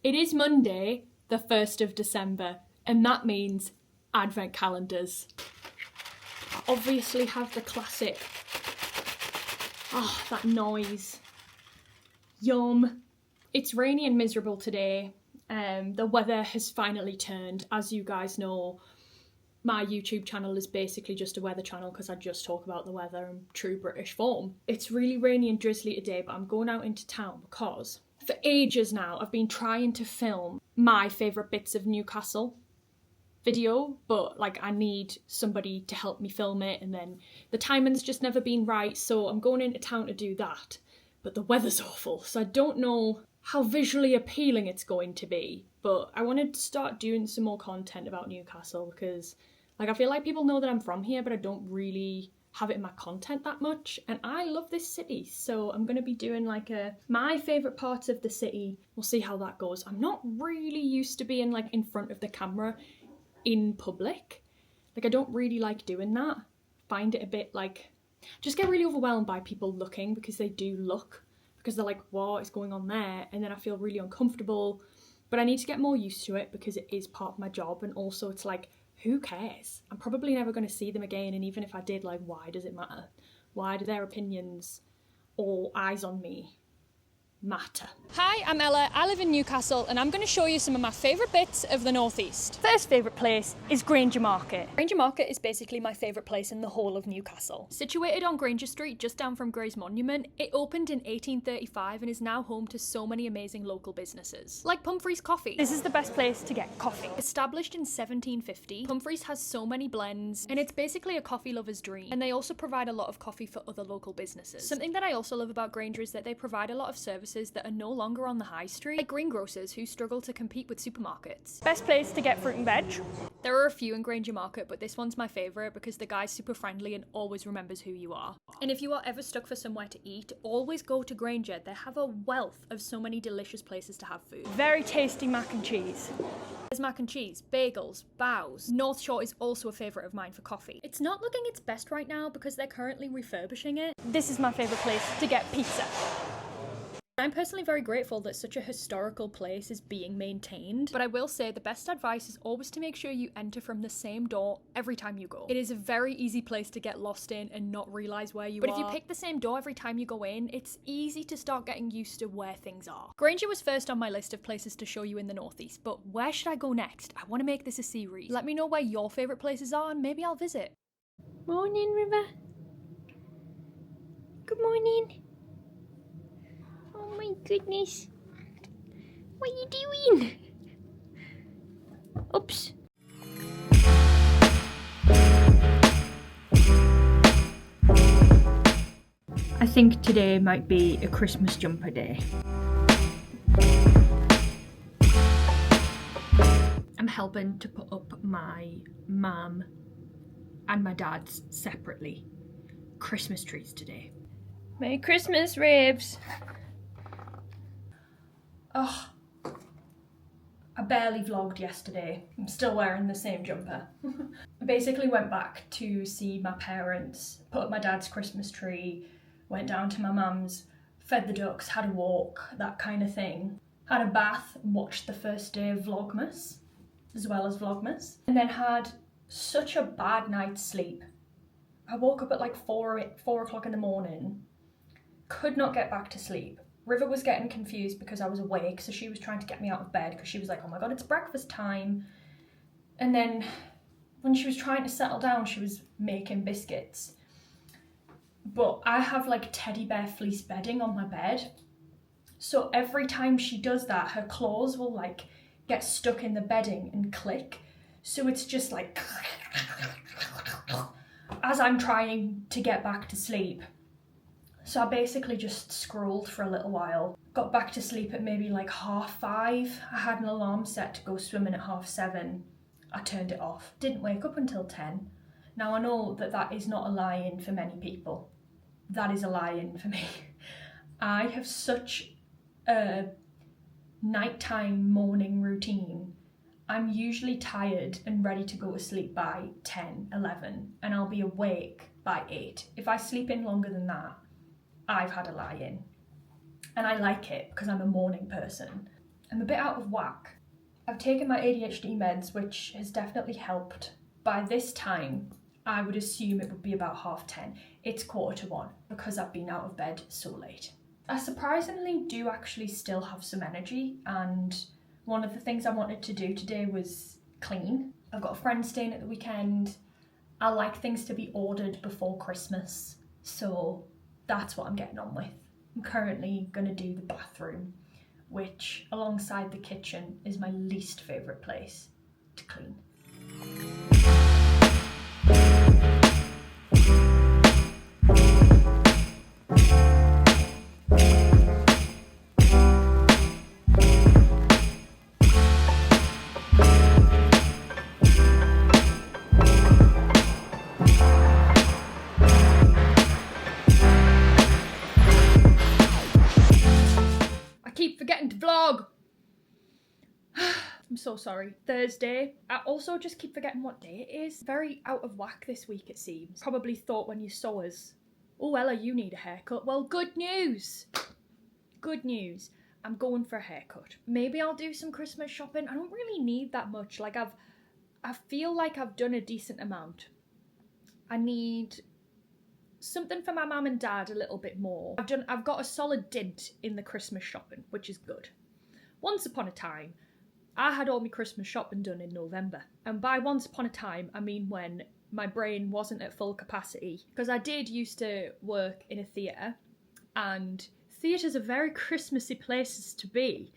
It is Monday, the 1st of December, and that means advent calendars. I obviously have the classic, that noise. Yum. It's rainy and miserable today. The weather has finally turned. As you guys know, my YouTube channel is basically just a weather channel because I just talk about the weather in true British form. It's really rainy and drizzly today, but I'm going out into town because for ages now I've been trying to film my favourite bits of Newcastle video, but like I need somebody to help me film it, and then the timing's just never been right, so I'm going into town to do that. But the weather's awful, so I don't know how visually appealing it's going to be, but I wanted to start doing some more content about Newcastle because like I feel like people know that I'm from here, but I don't really have it in my content that much, and I love this city, so I'm going to be doing like my favourite parts of the city. We'll see how that goes. I'm not really used to being like in front of the camera in public. Like I don't really like doing that. Find it a bit like, just get really overwhelmed by people looking, because they do look, because they're like, what is going on there? And then I feel really uncomfortable, but I need to get more used to it because it is part of my job, and also it's like, who cares? I'm probably never going to see them again, and even if I did, like, why does it matter? Why do their opinions or eyes on me matter? Hi, I'm Ella, I live in Newcastle, and I'm going to show you some of my favourite bits of the northeast. First favourite place is Granger Market. Granger Market is basically my favourite place in the whole of Newcastle. Situated on Granger Street, just down from Grey's Monument, it opened in 1835 and is now home to so many amazing local businesses. Like Pumphrey's Coffee. This is the best place to get coffee. Established in 1750, Pumphrey's has so many blends, and it's basically a coffee lover's dream. And they also provide a lot of coffee for other local businesses. Something that I also love about Granger is that they provide a lot of services that are no longer on the high street, like greengrocers who struggle to compete with supermarkets. Best place to get fruit and veg. There are a few in Granger Market, but this one's my favourite because the guy's super friendly and always remembers who you are. And if you are ever stuck for somewhere to eat, always go to Granger. They have a wealth of so many delicious places to have food. Very tasty mac and cheese. There's mac and cheese, bagels, bows. North Shore is also a favourite of mine for coffee. It's not looking its best right now because they're currently refurbishing it. This is my favourite place to get pizza. I'm personally very grateful that such a historical place is being maintained, but I will say the best advice is always to make sure you enter from the same door every time you go. It is a very easy place to get lost in and not realise where you are. But if you pick the same door every time you go in, it's easy to start getting used to where things are. Granger was first on my list of places to show you in the northeast, but where should I go next? I want to make this a series. Let me know where your favourite places are and maybe I'll visit. Morning, River. Good morning. Oh my goodness. What are you doing? Oops. I think today might be a Christmas jumper day. I'm helping to put up my mum and my dad's separately Christmas trees today. Merry Christmas, Raves! Oh, I barely vlogged yesterday. I'm still wearing the same jumper. I basically went back to see my parents, put up my dad's Christmas tree, went down to my mum's, fed the ducks, had a walk, that kind of thing. Had a bath and watched the first day of Vlogmas, as well as Vlogmas. And then had such a bad night's sleep. I woke up at like 4 o'clock in the morning, could not get back to sleep. River was getting confused because I was awake, so she was trying to get me out of bed because she was like, oh my god, it's breakfast time. And then when she was trying to settle down, she was making biscuits. But I have like teddy bear fleece bedding on my bed, so every time she does that, her claws will like get stuck in the bedding and click. So it's just like as I'm trying to get back to sleep. So I basically just scrolled for a little while, got back to sleep at maybe like 5:30. I had an alarm set to go swimming at 7:30. I turned it off. Didn't wake up until 10. Now I know that that is not a lie-in for many people. That is a lie-in for me. I have such a nighttime morning routine. I'm usually tired and ready to go to sleep by 10, 11, and I'll be awake by 8. If I sleep in longer than that, I've had a lie-in. And I like it because I'm a morning person. I'm a bit out of whack. I've taken my ADHD meds, which has definitely helped. By this time, I would assume it would be about 10:30. It's 1:45 because I've been out of bed so late. I surprisingly do actually still have some energy, and one of the things I wanted to do today was clean. I've got a friend staying at the weekend. I like things to be ordered before Christmas, so that's what I'm getting on with. I'm currently going to do the bathroom, which alongside the kitchen is my least favourite place to clean. Forgetting to vlog. I'm so sorry. Thursday. I also just keep forgetting what day it is. Very out of whack this week, it seems. Probably thought when you saw us, oh Ella, you need a haircut. Well, good news. Good news. I'm going for a haircut. Maybe I'll do some Christmas shopping. I don't really need that much. Like I feel like I've done a decent amount. I need something for my mum and dad a little bit more. I've got a solid dint in the Christmas shopping, which is good. Once upon a time, I had all my Christmas shopping done in November. And by once upon a time, I mean when my brain wasn't at full capacity. Because I did used to work in a theatre, and theatres are very Christmassy places to be.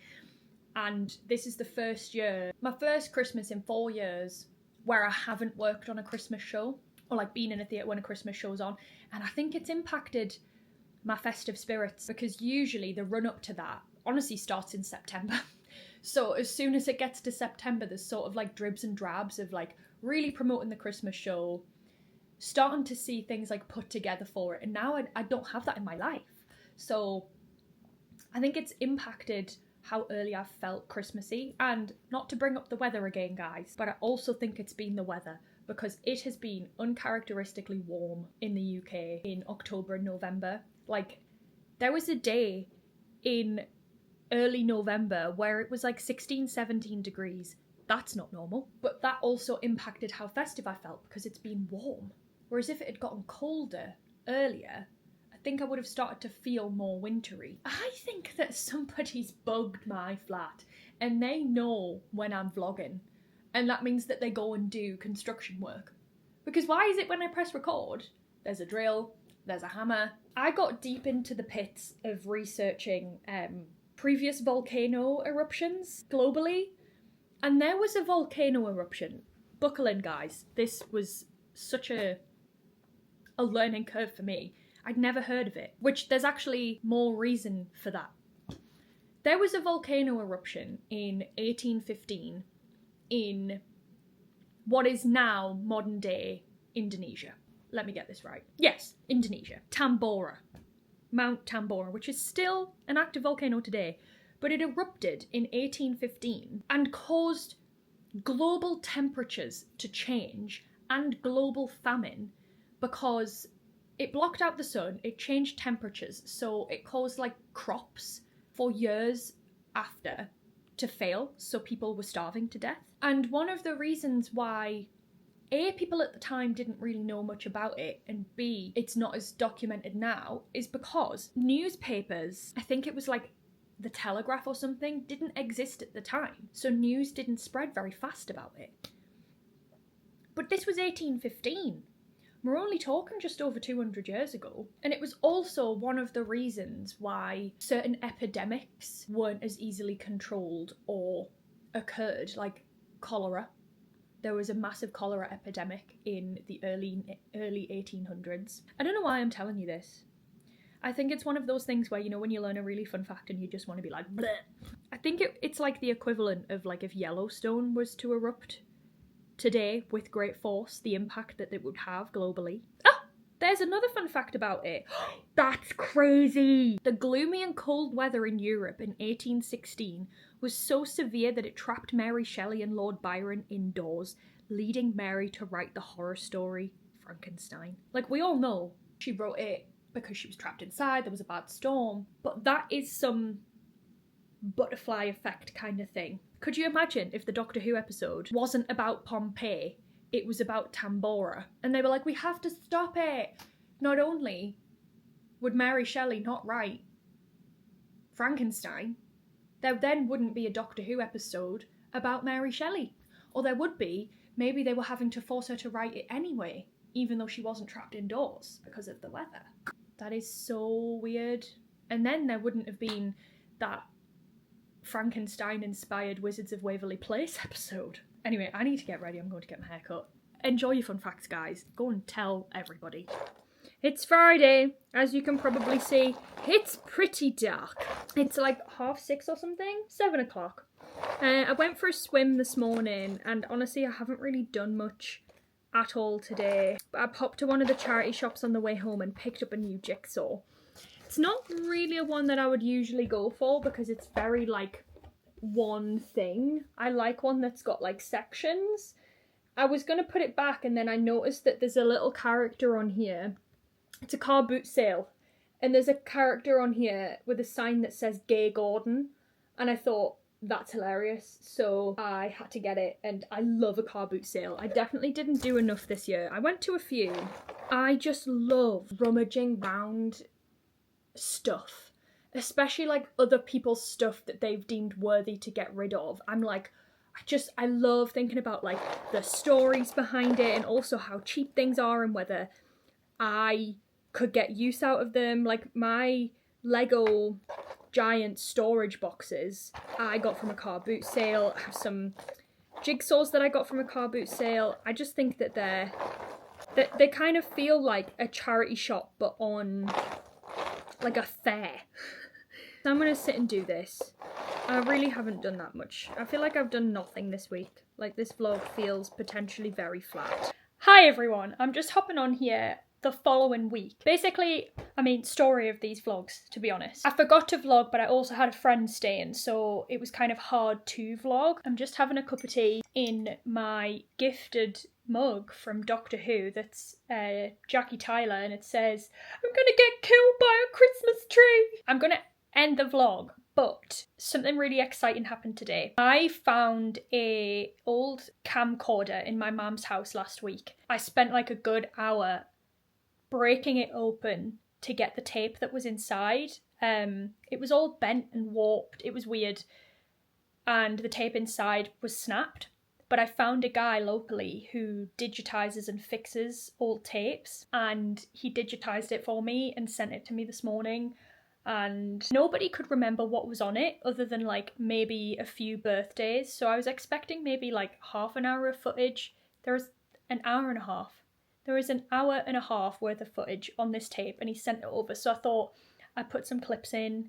And this is the first year, my first Christmas in 4 years, where I haven't worked on a Christmas show, or like been in a theatre when a Christmas show's on. And I think it's impacted my festive spirits, because usually the run up to that honestly starts in September. So as soon as it gets to September, there's sort of like dribs and drabs of like really promoting the Christmas show, starting to see things like put together for it. And now I don't have that in my life. So I think it's impacted how early I've felt Christmassy. And not to bring up the weather again, guys, but I also think it's been the weather, because it has been uncharacteristically warm in the UK in October and November. Like, there was a day in early November where it was like 16, 17 degrees. That's not normal. But that also impacted how festive I felt, because it's been warm. Whereas if it had gotten colder earlier, I think I would have started to feel more wintry. I think that somebody's bugged my flat and they know when I'm vlogging. And that means that they go and do construction work. Because why is it when I press record, there's a drill, there's a hammer? I got deep into the pits of researching previous volcano eruptions globally. And there was a volcano eruption. Buckle in, guys. This was such a learning curve for me. I'd never heard of it. Which there's actually more reason for that. There was a volcano eruption in 1815 in what is now modern day Indonesia. Let me get this right. Yes, Indonesia. Tambora. Mount Tambora, which is still an active volcano today. But it erupted in 1815 and caused global temperatures to change and global famine, because it blocked out the sun, it changed temperatures, so it caused like crops for years after to fail, so people were starving to death. And one of the reasons why A, people at the time didn't really know much about it, and B, it's not as documented now, is because newspapers, I think it was like the Telegraph or something, didn't exist at the time, so news didn't spread very fast about it. But this was 1815. We're only talking just over 200 years ago. And it was also one of the reasons why certain epidemics weren't as easily controlled or occurred, like cholera. There was a massive cholera epidemic in the early 1800s. I don't know why I'm telling you this. I think it's one of those things where, you know, when you learn a really fun fact and you just want to be like, bleh. I think it's like the equivalent of like if Yellowstone was to erupt today with great force, the impact that it would have globally. Ah, there's another fun fact about it. That's crazy. The gloomy and cold weather in Europe in 1816 was so severe that it trapped Mary Shelley and Lord Byron indoors, leading Mary to write the horror story Frankenstein. Like, we all know she wrote it because she was trapped inside, there was a bad storm, but that is some butterfly effect kind of thing. Could you imagine if the Doctor Who episode wasn't about Pompeii, it was about Tambora, and they were like, we have to stop it. Not only would Mary Shelley not write Frankenstein, there then wouldn't be a Doctor Who episode about Mary Shelley. Or there would be, maybe they were having to force her to write it anyway, even though she wasn't trapped indoors because of the weather. That is so weird. And then there wouldn't have been that Frankenstein-inspired Wizards of Waverly Place episode. Anyway, I need to get ready. I'm going to get my hair cut. Enjoy your fun facts, guys. Go and tell everybody. It's Friday. As you can probably see, it's pretty dark. It's like 6:30 or something. 7 o'clock. I went for a swim this morning, and honestly, I haven't really done much at all today. But I popped to one of the charity shops on the way home and picked up a new jigsaw. It's not really a one that I would usually go for because it's very like one thing. I like one that's got like sections. I was going to put it back, and then I noticed that there's a little character on here. It's a car boot sale, and there's a character on here with a sign that says Gay Gordon, and I thought, that's hilarious, so I had to get it, and I love a car boot sale. I definitely didn't do enough this year. I went to a few. I just love rummaging round stuff, especially like other people's stuff that they've deemed worthy to get rid of. I'm like, I love thinking about like the stories behind it, and also how cheap things are and whether I could get use out of them. Like my Lego giant storage boxes I got from a car boot sale. I have some jigsaws that I got from a car boot sale. I just think that they kind of feel like a charity shop but on like a fair. So I'm gonna sit and do this. I really haven't done that much. I feel like I've done nothing this week. Like this vlog feels potentially very flat. Hi everyone, I'm just hopping on here the following week. Basically, story of these vlogs, to be honest. I forgot to vlog, but I also had a friend staying, so it was kind of hard to vlog. I'm just having a cup of tea in my gifted mug from Doctor Who that's Jackie Tyler, and it says, I'm gonna get killed by a Christmas tree. I'm gonna end the vlog, but something really exciting happened today. I found a old camcorder in my mum's house last week. I spent like a good hour breaking it open to get the tape that was inside. It was all bent and warped. It was weird. And the tape inside was snapped. But I found a guy locally who digitizes and fixes old tapes, and he digitized it for me and sent it to me this morning. And nobody could remember what was on it other than like maybe a few birthdays. So I was expecting maybe like half an hour of footage. There was an hour and a half. There is an hour and a half worth of footage on this tape, and he sent it over. So I thought I'd put some clips in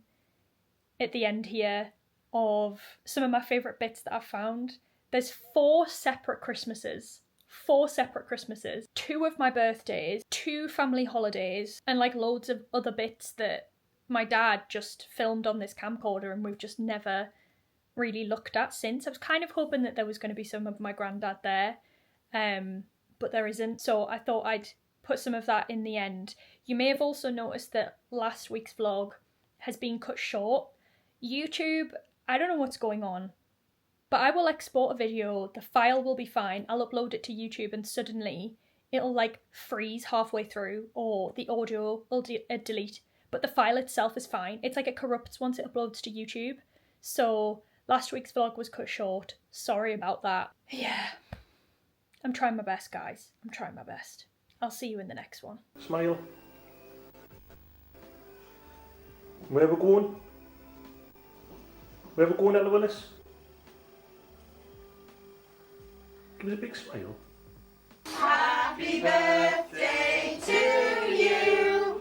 at the end here of some of my favourite bits that I've found. There's 4 separate Christmases. 4 separate Christmases. 2 of my birthdays, 2 family holidays, and like loads of other bits that my dad just filmed on this camcorder and we've just never really looked at since. I was kind of hoping that there was going to be some of my granddad there. But there isn't, so I thought I'd put some of that in the end. You may have also noticed that last week's vlog has been cut short. YouTube, I don't know what's going on, but I will export a video, the file will be fine, I'll upload it to YouTube, and suddenly it'll like freeze halfway through, or the audio will delete, but the file itself is fine. It's like it corrupts once it uploads to YouTube. So last week's vlog was cut short. Sorry about that. Yeah. I'm trying my best, guys. I'm trying my best. I'll see you in the next one. Smile. Where we going? Where we going, Ella Willis? Give us a big smile. Happy birthday to you.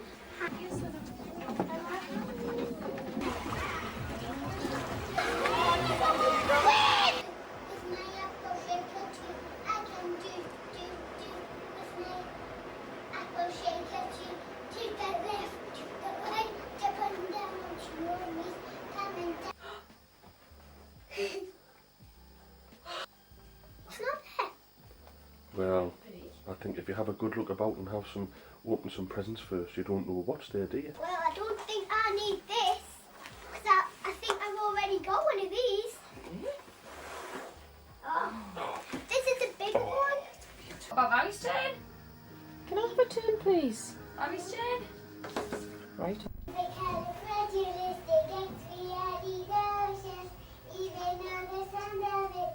Well, I think if you have a good look about and open some presents first, you don't know what's there, do you? Well, I don't think I need this, because I think I've already about Mary's turn? Can I have a turn, please? Mary's turn. Right. Even though the sound of it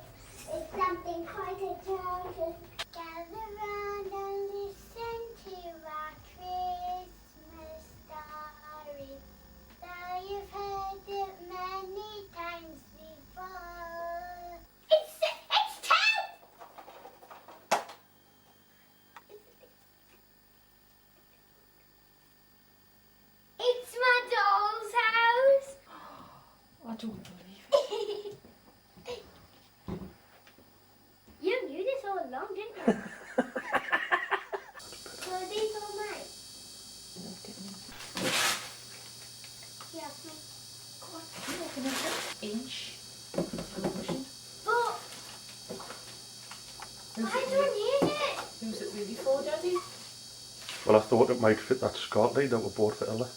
is something quite atrocious. Gather round and listen to our Christmas story. Though you've heard it many times before. It's time! It's my doll's house. I don't believe it. You knew this all along, didn't you? So are these all mine? Yes, me. Inch. But I don't need it. Who's it really for, Daddy? Well, I thought it might fit that skirt lead that we bought for Ella.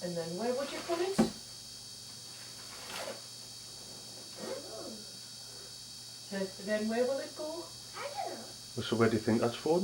And then where would you put it? Then where will it go? I don't know. So where do you think that's for?